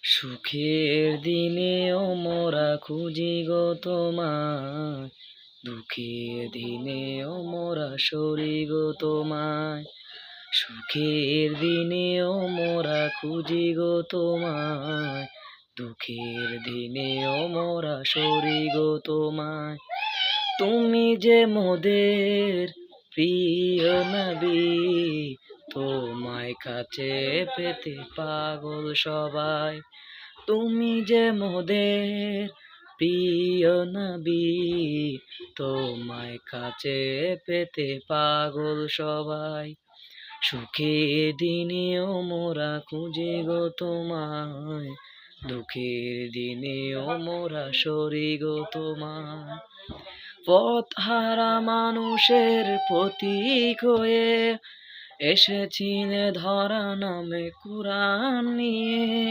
সুখের দিনেও মোরা খুঁজি গো তোমায়, দুঃখের দিনেও মোরা সরি গো তোমায়। সুখের দিনেও মোরা খুঁজি গো তোমায়, দুঃখের দিনেও মোরা সরি গো তোমায়। তুমি যে মোদের প্রিয় নবী, তোমায় কাছে পেতে পাগল সবাই। তুমি যে মোদের প্রিয় নবী, তোমায় কাছে পেতে পাগল সবাই। সুখের দিনেও মোরা খুঁজি গো তোমায়, দুঃখের দিনেও মোরা সরি গো তোমায়। পথহারা মানুষের প্রতীক হয়ে এসেছিলে ধরা নামে কুরআন নিয়ে।